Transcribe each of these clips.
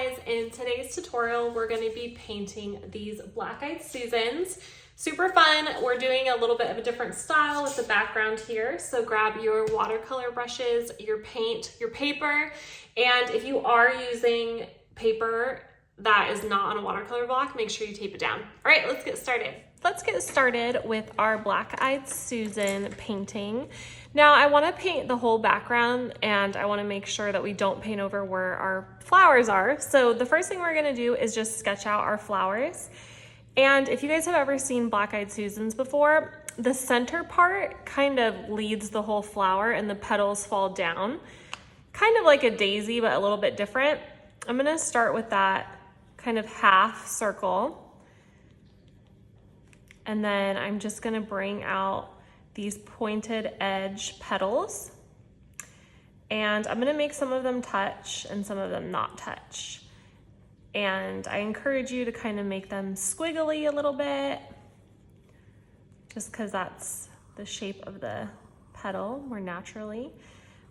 guys, in today's tutorial we're going to be painting these Black-Eyed Susans. Super fun. We're doing a little bit of a different style with the background here, so grab your watercolor brushes, your paint, your paper, and if you are using paper that is not on a watercolor block, make sure you tape it down. All right, let's get started. Let's get started with our Black-Eyed Susan painting. Now I want to paint the whole background and I want to make sure that we don't paint over where our flowers are. So the first thing we're going to do is just sketch out our flowers. And if you guys have ever seen Black-Eyed Susans before, the center part kind of leads the whole flower and the petals fall down. Kind of like a daisy, but a little bit different. I'm going to start with that kind of half circle. And then I'm just gonna bring out these pointed edge petals. And I'm gonna make some of them touch and some of them not touch. And I encourage you to kind of make them squiggly a little bit, just because that's the shape of the petal more naturally.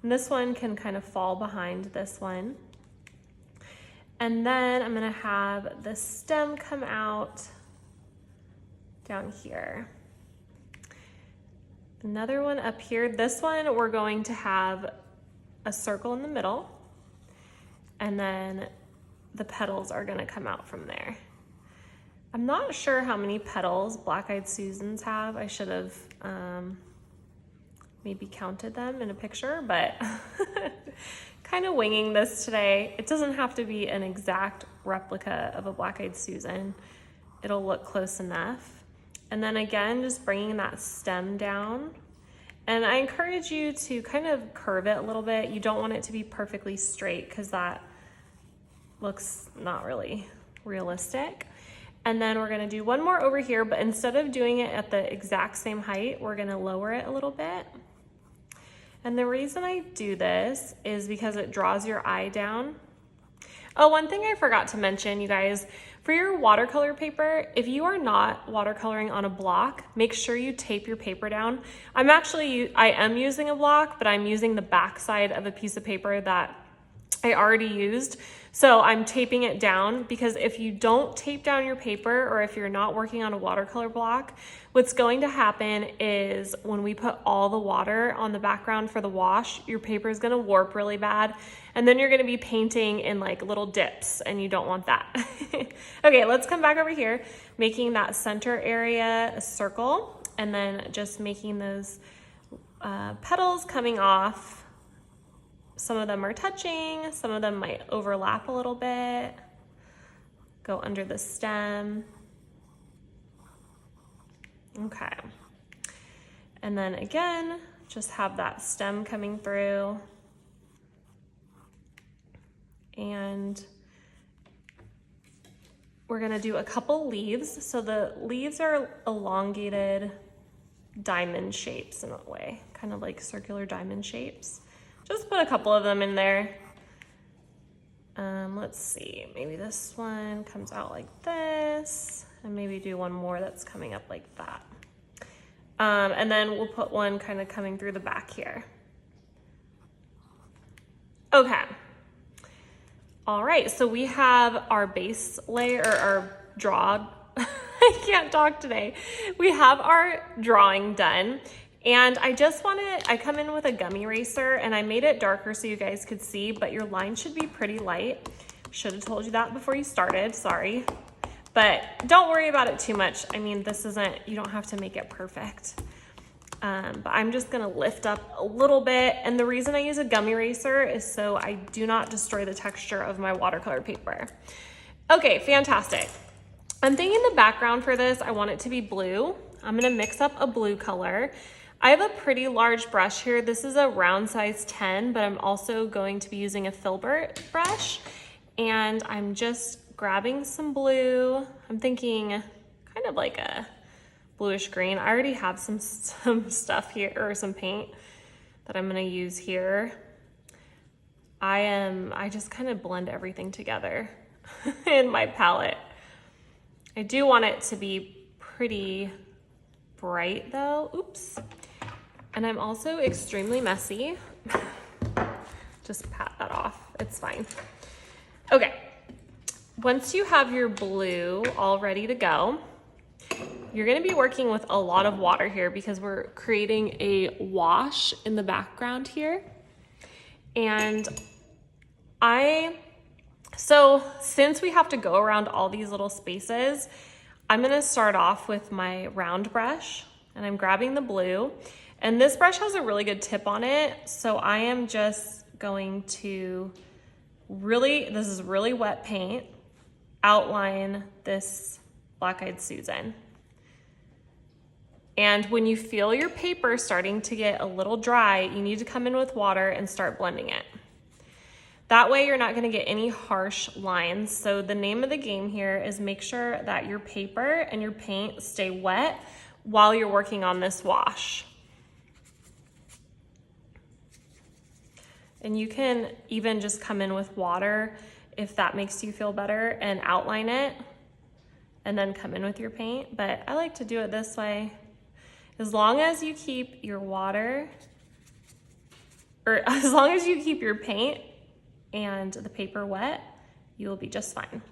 And this one can kind of fall behind this one. And then I'm gonna have the stem come out down here. Another one up here. This one we're going to have a circle in the middle, and then the petals are going to come out from there. I'm not sure how many petals Black-Eyed Susans have. I should have maybe counted them in a picture, but kind of winging this today. It doesn't have to be an exact replica of a Black-Eyed Susan. It'll look close enough. And then again, just bringing that stem down. And I encourage you to kind of curve it a little bit. You don't want it to be perfectly straight because that looks not really realistic. And then we're gonna do one more over here, but instead of doing it at the exact same height, we're gonna lower it a little bit. And the reason I do this is because it draws your eye down. Oh, one thing I forgot to mention, you guys, for your watercolor paper, if you are not watercoloring on a block, make sure you tape your paper down. I am using a block, but I'm using the back side of a piece of paper that I already used. So I'm taping it down, because if you don't tape down your paper, or if you're not working on a watercolor block, what's going to happen is when we put all the water on the background for the wash, your paper is going to warp really bad. And then you're going to be painting in like little dips, and you don't want that. Okay, let's come back over here, making that center area a circle, and then just making those petals coming off. Some of them are touching, some of them might overlap a little bit, go under the stem. Okay. And then again, just have that stem coming through. And we're gonna do a couple leaves. So the leaves are elongated diamond shapes in a way, kind of like circular diamond shapes. Just put a couple of them in there. Let's see, maybe this one comes out like this, and maybe do one more that's coming up like that. And then we'll put one kind of coming through the back here. Okay. All right, so we have our base layer, or our draw. I can't talk today. We have our drawing done. And I come in with a gummy eraser, and I made it darker so you guys could see, but your line should be pretty light. Should have told you that before you started, sorry. But don't worry about it too much. I mean, you don't have to make it perfect. But I'm just gonna lift up a little bit. And the reason I use a gummy eraser is so I do not destroy the texture of my watercolor paper. Okay, fantastic. I'm thinking the background for this, I want it to be blue. I'm gonna mix up a blue color. I have a pretty large brush here. This is a round size 10, but I'm also going to be using a filbert brush. And I'm just grabbing some blue. I'm thinking kind of like a bluish green. I already have some stuff here, or some paint that I'm gonna use here. I just kind of blend everything together in my palette. I do want it to be pretty bright though. Oops. And I'm also extremely messy. Just pat that off. It's fine. Okay. Once you have your blue all ready to go, you're gonna be working with a lot of water here because we're creating a wash in the background here. And so since we have to go around all these little spaces, I'm gonna start off with my round brush, and I'm grabbing the blue. And this brush has a really good tip on it, so I am just going to this is really wet paint, outline this Black-Eyed Susan. And when you feel your paper starting to get a little dry, you need to come in with water and start blending it. That way you're not gonna get any harsh lines. So the name of the game here is make sure that your paper and your paint stay wet while you're working on this wash. And you can even just come in with water if that makes you feel better and outline it and then come in with your paint. But I like to do it this way. As long as you keep your water, or as long as you keep your paint and the paper wet, you will be just fine.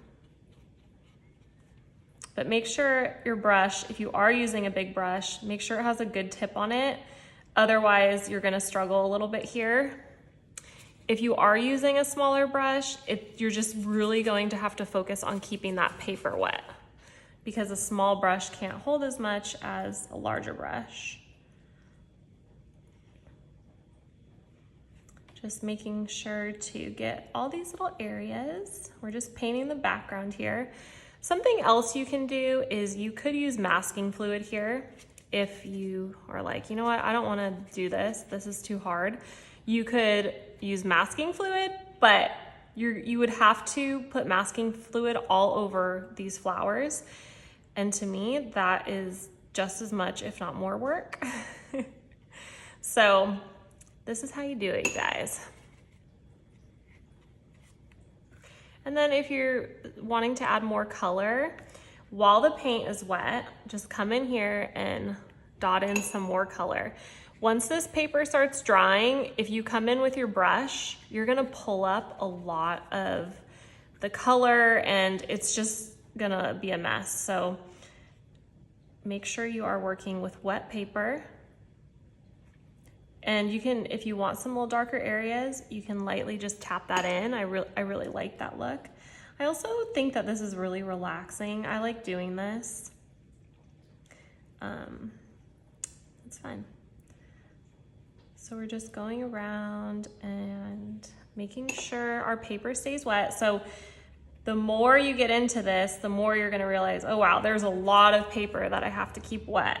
But make sure your brush, if you are using a big brush, make sure it has a good tip on it. Otherwise, you're gonna struggle a little bit here. If you are using a smaller brush, you're just really going to have to focus on keeping that paper wet because a small brush can't hold as much as a larger brush. Just making sure to get all these little areas. We're just painting the background here. Something else you can do is you could use masking fluid here if you are like, you know what, I don't wanna do this, this is too hard. You could use masking fluid, but you would have to put masking fluid all over these flowers. And to me, that is just as much, if not more work. So this is how you do it, you guys. And then if you're wanting to add more color, while the paint is wet, just come in here and dot in some more color. Once this paper starts drying, if you come in with your brush, you're gonna pull up a lot of the color and it's just gonna be a mess. So make sure you are working with wet paper. And you can, if you want some little darker areas, you can lightly just tap that in. I really like that look. I also think that this is really relaxing. I like doing this. It's fun. So we're just going around and making sure our paper stays wet. So the more you get into this, the more you're gonna realize, oh wow, there's a lot of paper that I have to keep wet.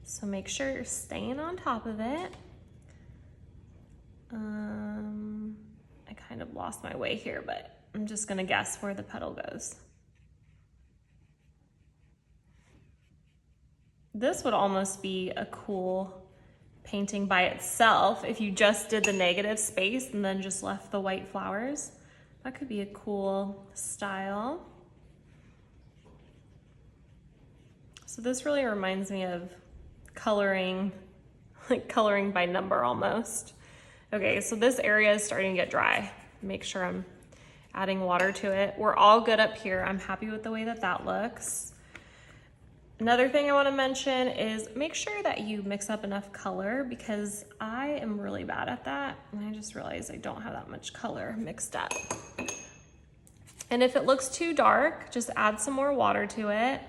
So make sure you're staying on top of it. I kind of lost my way here, but I'm just gonna guess where the petal goes. This would almost be a cool painting by itself if you just did the negative space and then just left the white flowers. That could be a cool style. So this really reminds me of coloring, like coloring by number almost. Okay, so this area is starting to get dry. Make sure I'm adding water to it. We're all good up here. I'm happy with the way that that looks. Another thing I want to mention is make sure that you mix up enough color because I am really bad at that. And I just realized I don't have that much color mixed up. And if it looks too dark, just add some more water to it.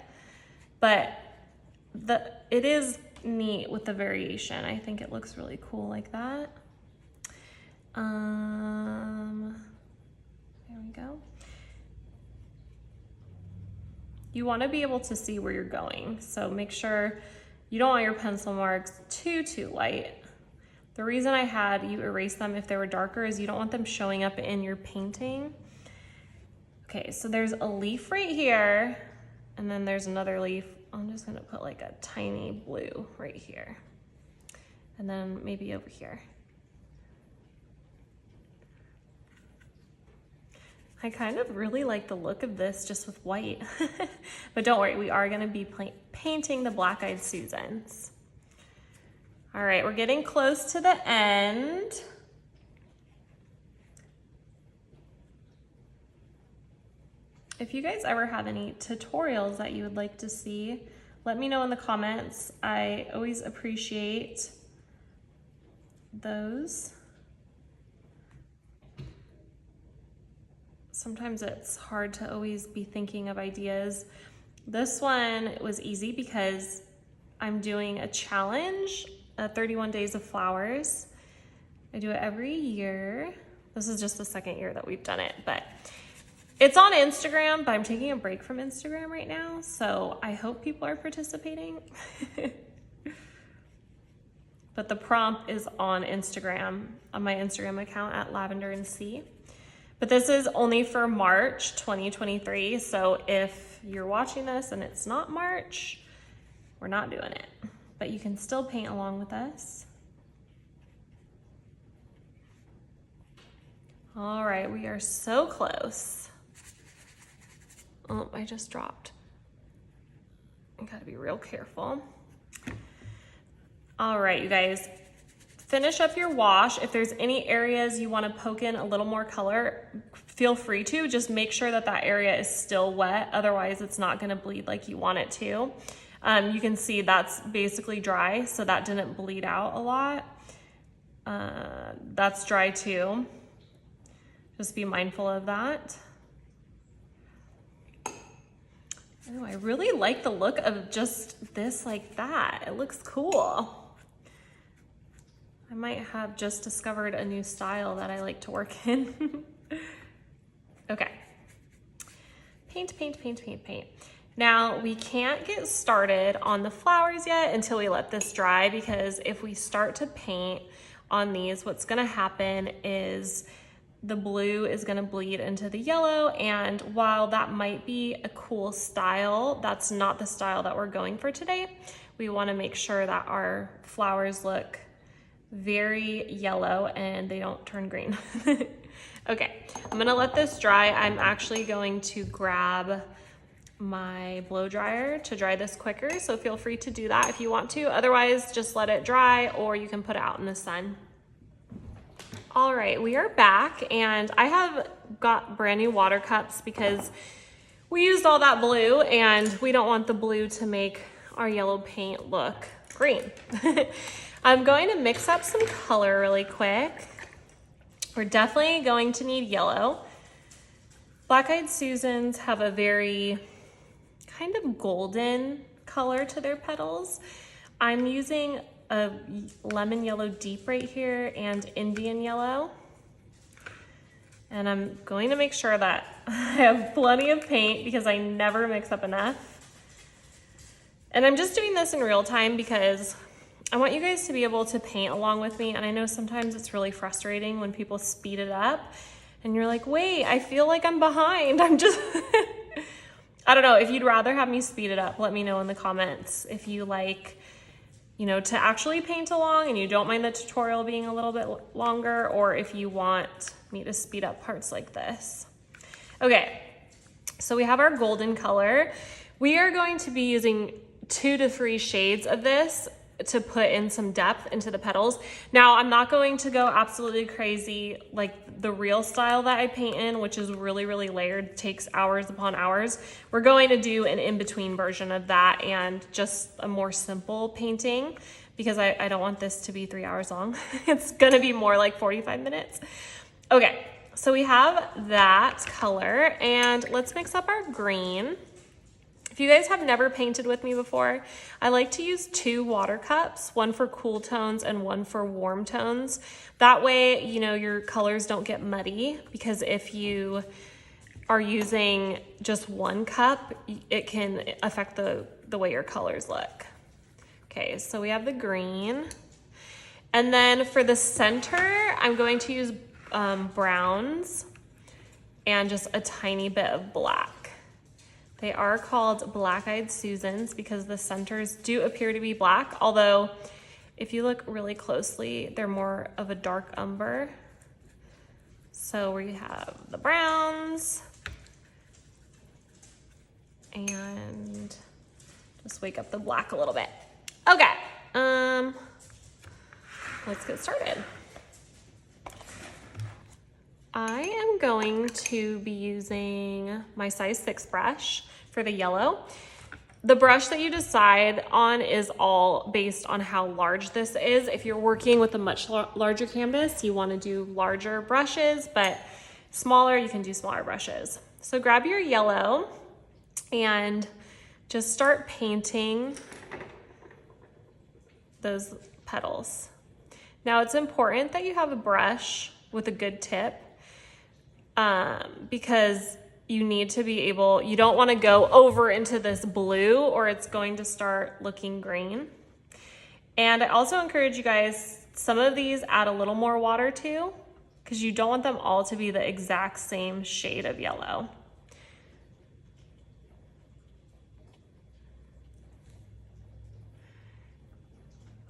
But it is neat with the variation. I think it looks really cool like that. There we go. You want to be able to see where you're going. So make sure you don't want your pencil marks too light. The reason I had you erase them if they were darker is you don't want them showing up in your painting. Okay, so there's a leaf right here, and then there's another leaf. I'm just gonna put like a tiny blue right here. And then maybe over here. I kind of really like the look of this just with white. But don't worry, we are gonna be painting the Black-Eyed Susans. All right, we're getting close to the end. If you guys ever have any tutorials that you would like to see, let me know in the comments. I always appreciate those. Sometimes it's hard to always be thinking of ideas. This one was easy because I'm doing a challenge, 31 Days of Flowers. I do it every year. This is just the second year that we've done it, but it's on Instagram, but I'm taking a break from Instagram right now, so I hope people are participating. But the prompt is on Instagram, on my Instagram account at Lavender and Sea. But this is only for March 2023, so if you're watching this and it's not March, we're not doing it. But you can still paint along with us. All right, we are so close. Oh, I just dropped. I gotta be real careful. All right, you guys, finish up your wash. If there's any areas you wanna poke in a little more color, feel free to. Just make sure that that area is still wet. Otherwise, it's not gonna bleed like you want it to. You can see that's basically dry, so that didn't bleed out a lot. That's dry too. Just be mindful of that. Oh, I really like the look of just this like that. It looks cool. I might have just discovered a new style that I like to work in. Okay. Paint, paint, paint, paint, paint. Now, we can't get started on the flowers yet until we let this dry, because if we start to paint on these, what's gonna happen is the blue is gonna bleed into the yellow, and while that might be a cool style, that's not the style that we're going for today. We wanna make sure that our flowers look very yellow and they don't turn green. Okay, I'm gonna let this dry. I'm actually going to grab my blow dryer to dry this quicker, so feel free to do that if you want to. Otherwise, just let it dry, or you can put it out in the sun. All right, we are back, and I have got brand new water cups because we used all that blue and we don't want the blue to make our yellow paint look green. I'm going to mix up some color really quick. We're definitely going to need yellow. Black-eyed Susans have a very kind of golden color to their petals. I'm using a lemon yellow deep right here and Indian yellow. And I'm going to make sure that I have plenty of paint because I never mix up enough. And I'm just doing this in real time because I want you guys to be able to paint along with me. And I know sometimes it's really frustrating when people speed it up and you're like, wait, I feel like I'm behind. I'm just, I don't know. If you'd rather have me speed it up, let me know in the comments. If you like, you know, to actually paint along and you don't mind the tutorial being a little bit longer, or if you want me to speed up parts like this. Okay, so we have our golden color. We are going to be using 2 to 3 shades of this to put in some depth into the petals. Now, I'm not going to go absolutely crazy like the real style that I paint in, which is really, really layered, takes hours upon hours. We're going to do an in-between version of that and just a more simple painting because I don't want this to be 3 hours long. It's gonna be more like 45 minutes. Okay, so we have that color, and let's mix up our green. If you guys have never painted with me before, I like to use 2 water cups, one for cool tones and one for warm tones. That way, you know, your colors don't get muddy, because if you are using just 1 cup, it can affect the way your colors look. Okay, so we have the green. And then for the center, I'm going to use browns and just a tiny bit of black. They are called Black-eyed Susans because the centers do appear to be black, although if you look really closely, they're more of a dark umber. So we have the browns and just wake up the black a little bit. Okay, let's get started. I am going to be using my size 6 brush for the yellow. The brush that you decide on is all based on how large this is. If you're working with a much larger canvas, you want to do larger brushes, but smaller, you can do smaller brushes. So grab your yellow and just start painting those petals. Now it's important that you have a brush with a good tip because you need to be able, you don't want to go over into this blue or it's going to start looking green. And I also encourage you guys, some of these add a little more water to, because you don't want them all to be the exact same shade of yellow.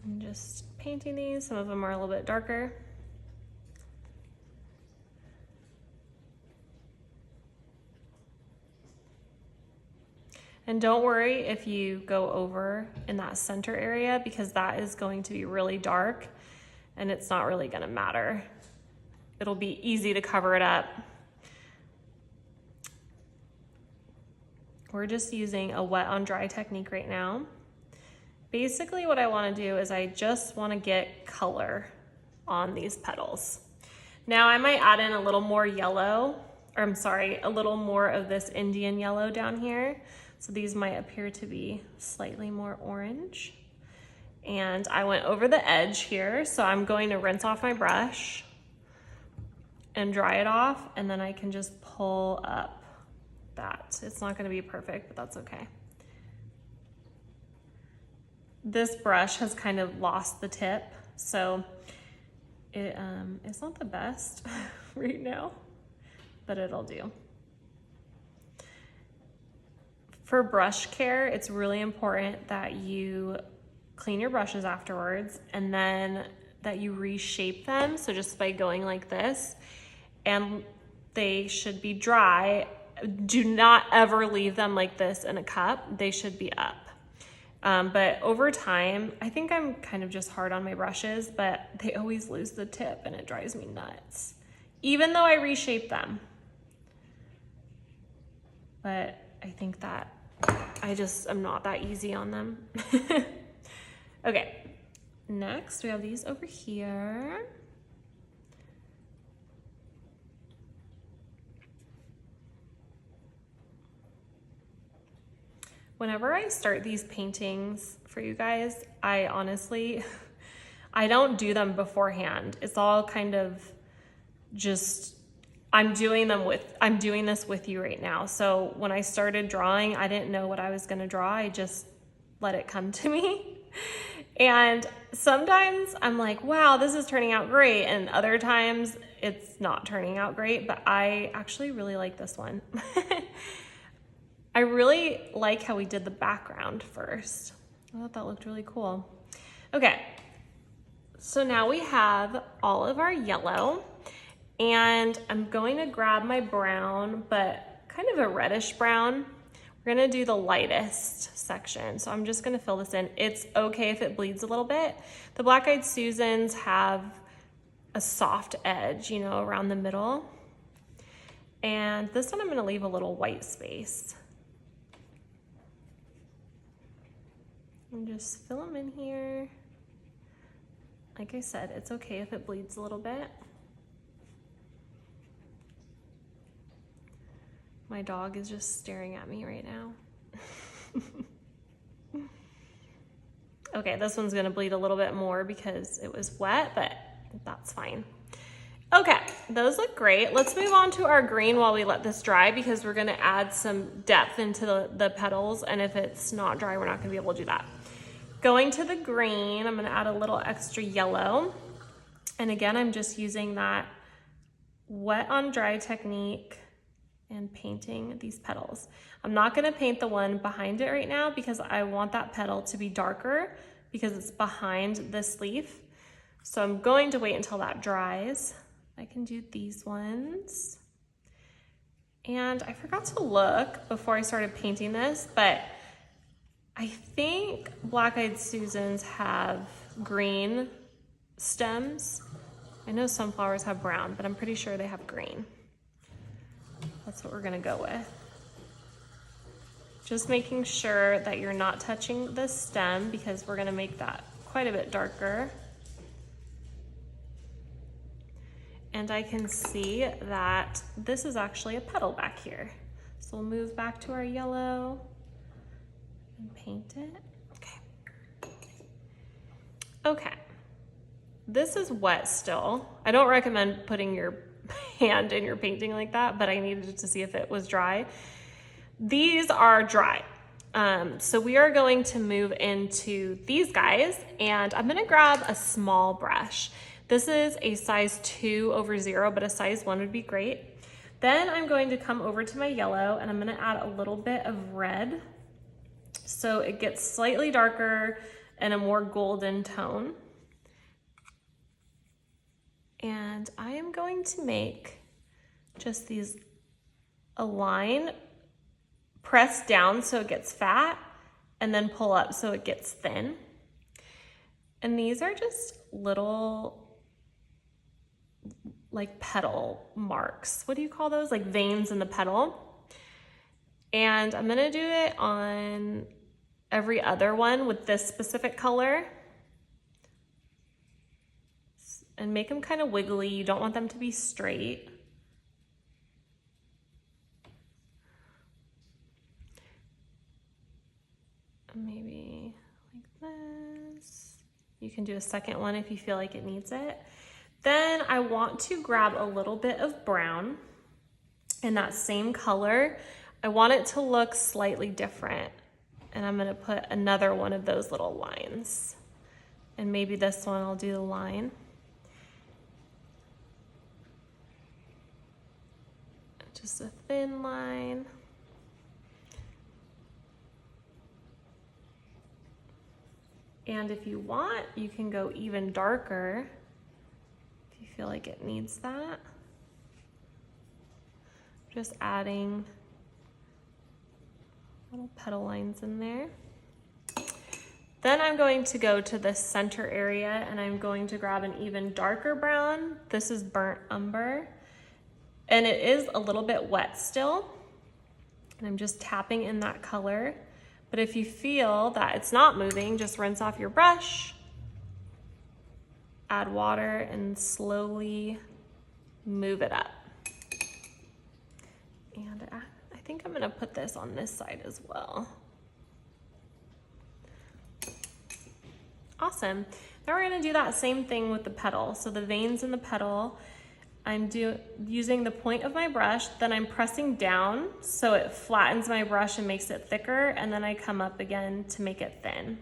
I'm just painting these, some of them are a little bit darker. And don't worry if you go over in that center area because that is going to be really dark and it's not really gonna matter. It'll be easy to cover it up. We're just using a wet on dry technique right now. Basically what I wanna do is I just wanna get color on these petals. Now I might add in a little more yellow, or I'm sorry, a little more of this Indian yellow down here. So these might appear to be slightly more orange. And I went over the edge here, so I'm going to rinse off my brush and dry it off, and then I can just pull up that. It's not gonna be perfect, but that's okay. This brush has kind of lost the tip, so it's not the best right now, but it'll do. For brush care, it's really important that you clean your brushes afterwards and then that you reshape them. So just by going like this, and they should be dry. Do not ever leave them like this in a cup. They should be up. But over time, I think I'm kind of just hard on my brushes, but they always lose the tip and it drives me nuts, even though I reshape them. But I think that I'm not that easy on them. Okay, next we have these over here. Whenever I start these paintings for you guys, I honestly, I don't do them beforehand. It's all kind of just, I'm doing this with you right now. So when I started drawing, I didn't know what I was gonna draw. I just let it come to me. And sometimes I'm like, wow, this is turning out great. And other times it's not turning out great, but I actually really like this one. I really like how we did the background first. I thought that looked really cool. Okay, so now we have all of our yellow. And I'm going to grab my brown, but kind of a reddish brown. We're gonna do the lightest section. So I'm just gonna fill this in. It's okay if it bleeds a little bit. The Black Eyed Susans have a soft edge, you know, around the middle. And this one I'm gonna leave a little white space. And just fill them in here. Like I said, it's okay if it bleeds a little bit. My dog is just staring at me right now. Okay, this one's gonna bleed a little bit more because it was wet, but that's fine. Okay, those look great. Let's move on to our green while we let this dry because we're gonna add some depth into the petals, and if it's not dry, we're not gonna be able to do that. Going to the green, I'm gonna add a little extra yellow. And again, I'm just using that wet on dry technique and painting these petals. I'm not gonna paint the one behind it right now because I want that petal to be darker because it's behind this leaf. So I'm going to wait until that dries. I can do these ones. And I forgot to look before I started painting this, but I think Black Eyed Susans have green stems. I know some flowers have brown, but I'm pretty sure they have green. That's what we're gonna go with. Just making sure that you're not touching the stem because we're gonna make that quite a bit darker. And I can see that this is actually a petal back here. So we'll move back to our yellow and paint it. Okay. Okay. This is wet still. I don't recommend putting your hand in your painting like that, but I needed to see if it was dry. These are dry. So we are going to move into these guys, and I'm gonna grab a small brush. This is a size 2/0, but a size 1 would be great. Then I'm going to come over to my yellow and I'm gonna add a little bit of red so it gets slightly darker and a more golden tone. And I am going to make just a line, press down so it gets fat, and then pull up so it gets thin. And these are just little like petal marks. What do you call those? Like veins in the petal. And I'm gonna do it on every other one with this specific color. And make them kind of wiggly. You don't want them to be straight. Maybe like this. You can do a second one if you feel like it needs it. Then I want to grab a little bit of brown in that same color. I want it to look slightly different. And I'm gonna put another one of those little lines. And maybe this one I'll do the line. Just a thin line. And if you want, you can go even darker if you feel like it needs that. Just adding little petal lines in there. Then I'm going to go to the center area and I'm going to grab an even darker brown. This is burnt umber. And it is a little bit wet still. And I'm just tapping in that color. But if you feel that it's not moving, just rinse off your brush, add water, and slowly move it up. And I think I'm gonna put this on this side as well. Awesome. Now we're gonna do that same thing with the petal. So the veins in the petal, I'm using the point of my brush, then I'm pressing down so it flattens my brush and makes it thicker, and then I come up again to make it thin.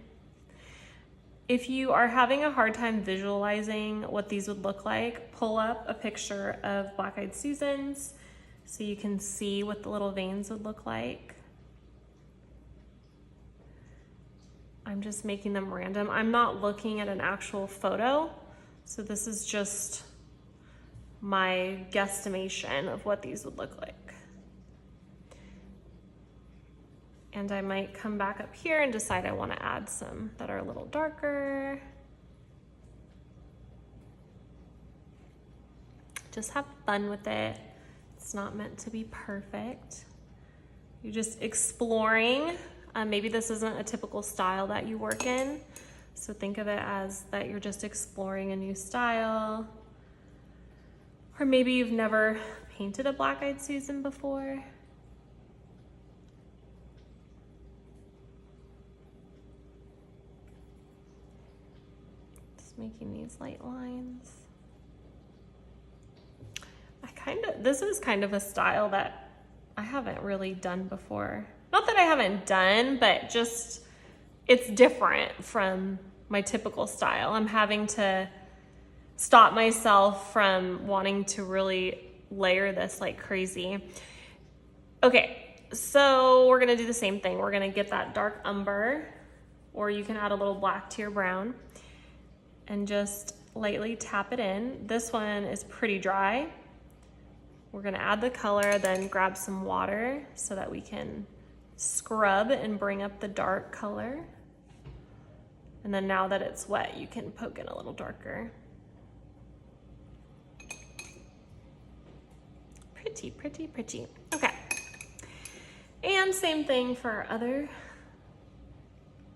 If you are having a hard time visualizing what these would look like, pull up a picture of Black-Eyed Susans so you can see what the little veins would look like. I'm just making them random. I'm not looking at an actual photo, so this is just my guesstimation of what these would look like. And I might come back up here and decide I want to add some that are a little darker. Just have fun with it. It's not meant to be perfect. You're just exploring. Maybe this isn't a typical style that you work in, so think of it as that you're just exploring a new style. Or maybe you've never painted a Black-Eyed Susan before. Just making these light lines. This is kind of a style that I haven't really done before. Not that I haven't done, but just it's different from my typical style. I'm having to stop myself from wanting to really layer this like crazy. Okay, so we're gonna do the same thing. We're gonna get that dark umber, or you can add a little black to your brown, and just lightly tap it in. This one is pretty dry. We're gonna add the color, then grab some water so that we can scrub and bring up the dark color. And then now that it's wet, you can poke it a little darker. Pretty, pretty, pretty. Okay. And same thing for our other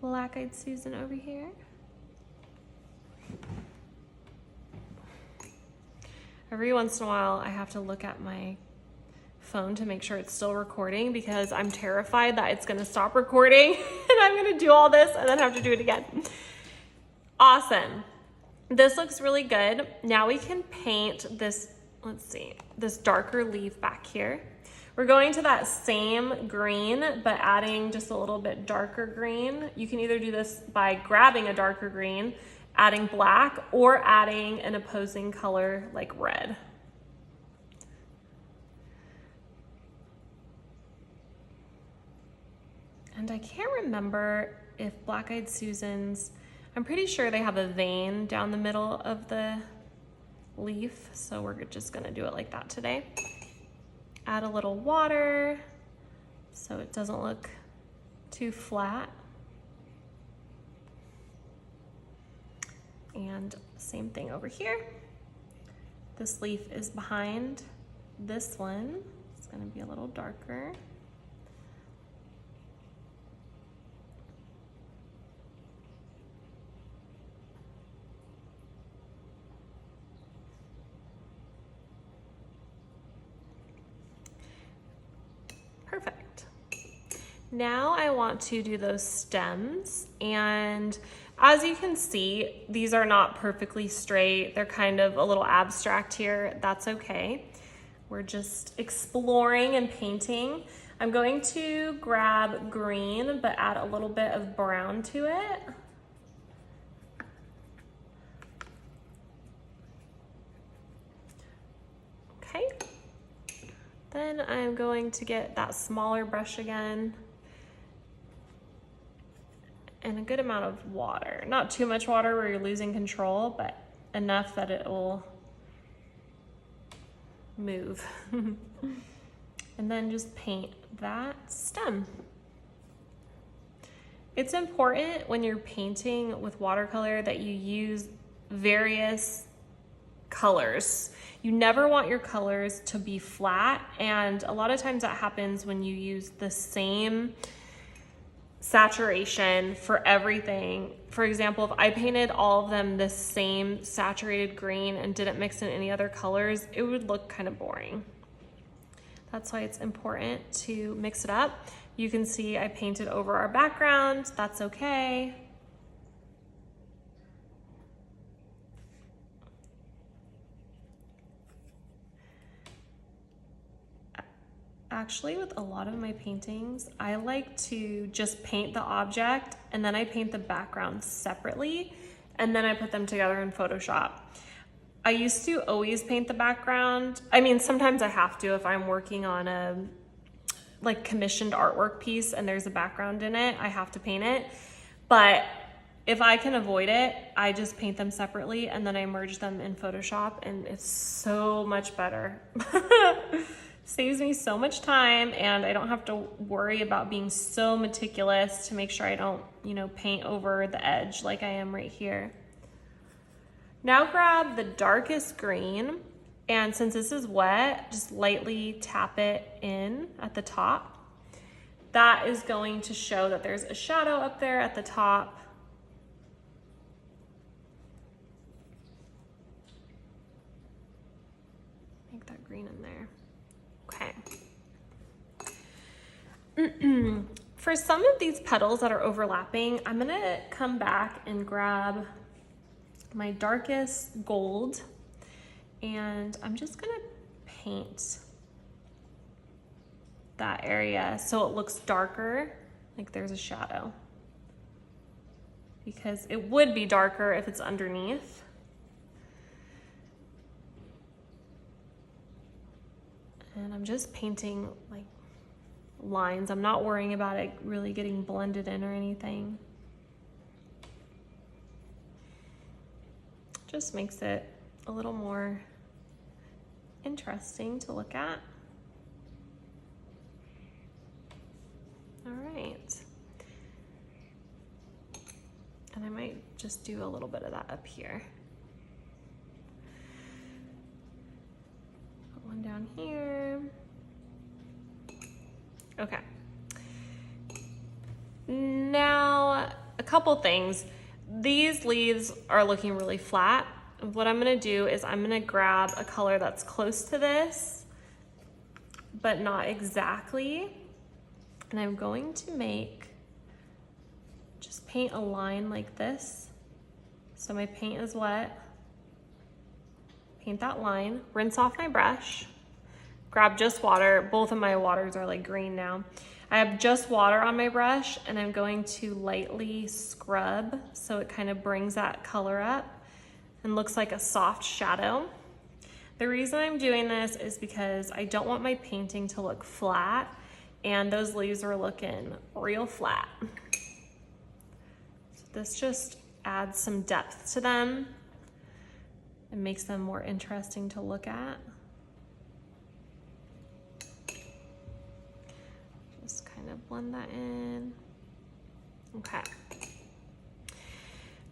Black-Eyed Susan over here. Every once in a while, I have to look at my phone to make sure it's still recording because I'm terrified that it's gonna stop recording and I'm gonna do all this and then have to do it again. Awesome. This looks really good. Now we can paint this, let's see, this darker leaf back here. We're going to that same green, but adding just a little bit darker green. You can either do this by grabbing a darker green, adding black, or adding an opposing color like red. And I can't remember if Black-Eyed Susans, I'm pretty sure they have a vein down the middle of the leaf, so we're just gonna do it like that today. Add a little water so it doesn't look too flat. And same thing over here. This leaf is behind this one. It's gonna be a little darker. Perfect. Now I want to do those stems, and as you can see, these are not perfectly straight. They're kind of a little abstract here. That's okay. We're just exploring and painting. I'm going to grab green, but add a little bit of brown to it. Okay. Then I'm going to get that smaller brush again and a good amount of water. Not too much water where you're losing control, but enough that it will move. And then just paint that stem. It's important when you're painting with watercolor that you use various colors. You never want your colors to be flat, and a lot of times that happens when you use the same saturation for everything. For example, if I painted all of them the same saturated green and didn't mix in any other colors, it would look kind of boring. That's why it's important to mix it up. You can see I painted over our background. That's okay. Actually, with a lot of my paintings, I like to just paint the object and then I paint the background separately and then I put them together in Photoshop. I used to always paint the background. I mean, sometimes I have to if I'm working on a like commissioned artwork piece and there's a background in it, I have to paint it. But if I can avoid it, I just paint them separately and then I merge them in Photoshop, and it's so much better. Saves me so much time, and I don't have to worry about being so meticulous to make sure I don't, paint over the edge like I am right here. Now grab the darkest green, and since this is wet, just lightly tap it in at the top. That is going to show that there's a shadow up there at the top. Make that green in there. Okay. For some of these petals that are overlapping, I'm gonna come back and grab my darkest gold, and I'm just gonna paint that area so it looks darker, like there's a shadow, because it would be darker if it's underneath. And I'm just painting like lines. I'm not worrying about it really getting blended in or anything. Just makes it a little more interesting to look at. All right. And I might just do a little bit of that up here. Put one down here. Okay. Now, a couple things. These leaves are looking really flat. What I'm gonna do is I'm gonna grab a color that's close to this, but not exactly. And I'm going to just paint a line like this. So my paint is wet. Paint that line, rinse off my brush, grab just water. Both of my waters are like green now. I have just water on my brush and I'm going to lightly scrub so it kind of brings that color up and looks like a soft shadow. The reason I'm doing this is because I don't want my painting to look flat, and those leaves are looking real flat. So this just adds some depth to them. It makes them more interesting to look at. Just kind of blend that in. Okay.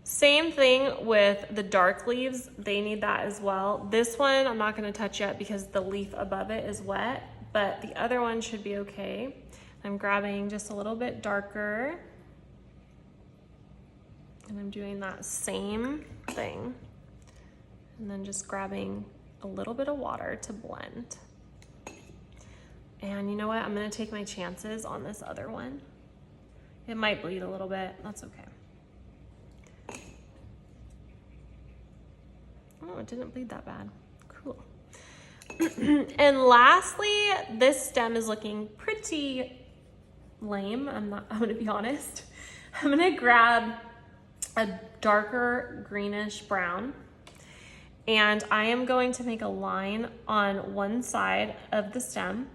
Same thing with the dark leaves. They need that as well. This one I'm not going to touch yet because the leaf above it is wet, but the other one should be okay. I'm grabbing just a little bit darker, and I'm doing that same thing. And then just grabbing a little bit of water to blend. And you know what? I'm gonna take my chances on this other one. It might bleed a little bit, that's okay. Oh, it didn't bleed that bad, cool. And lastly, this stem is looking pretty lame. I'm gonna be honest. I'm gonna grab a darker greenish brown, and I am going to make a line on one side of the stem,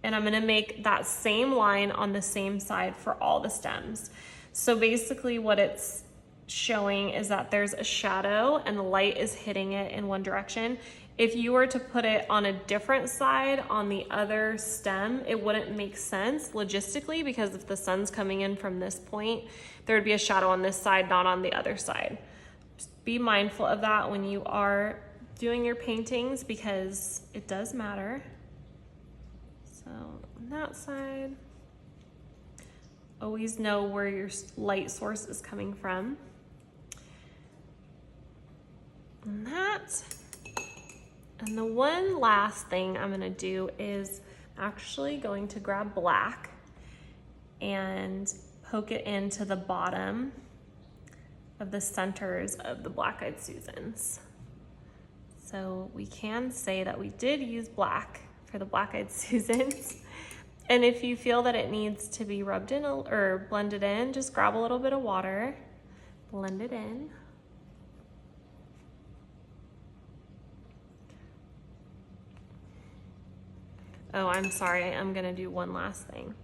and I'm gonna make that same line on the same side for all the stems. So basically what it's showing is that there's a shadow and the light is hitting it in one direction. If you were to put it on a different side on the other stem, it wouldn't make sense logistically, because if the sun's coming in from this point, there would be a shadow on this side, not on the other side. Be mindful of that when you are doing your paintings, because it does matter. So on that side, always know where your light source is coming from. And that. And the one last thing I'm gonna do is actually going to grab black and poke it into the bottom of the centers of the Black-Eyed Susans. So we can say that we did use black for the Black-Eyed Susans. And if you feel that it needs to be rubbed in or blended in, just grab a little bit of water, blend it in. Oh, I'm sorry, I'm gonna do one last thing.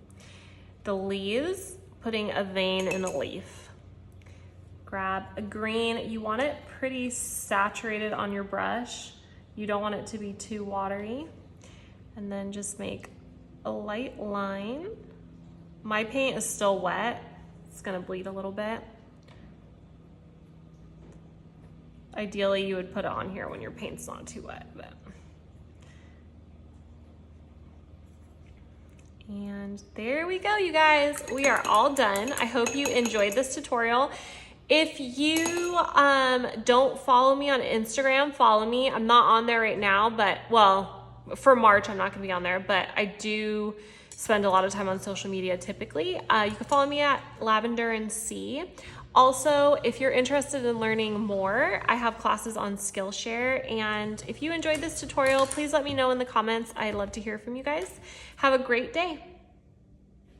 The leaves, putting a vein in the leaf. Grab a green, you want it pretty saturated on your brush. You don't want it to be too watery. And then just make a light line. My paint is still wet. It's gonna bleed a little bit. Ideally, you would put it on here when your paint's not too wet, but. And there we go, you guys. We are all done. I hope you enjoyed this tutorial. If you don't follow me on Instagram, follow me. I'm not on there right now, but well, for March, I'm not gonna be on there, but I do spend a lot of time on social media typically. You can follow me at Lavender and C. Also, if you're interested in learning more, I have classes on Skillshare. And if you enjoyed this tutorial, please let me know in the comments. I'd love to hear from you guys. Have a great day.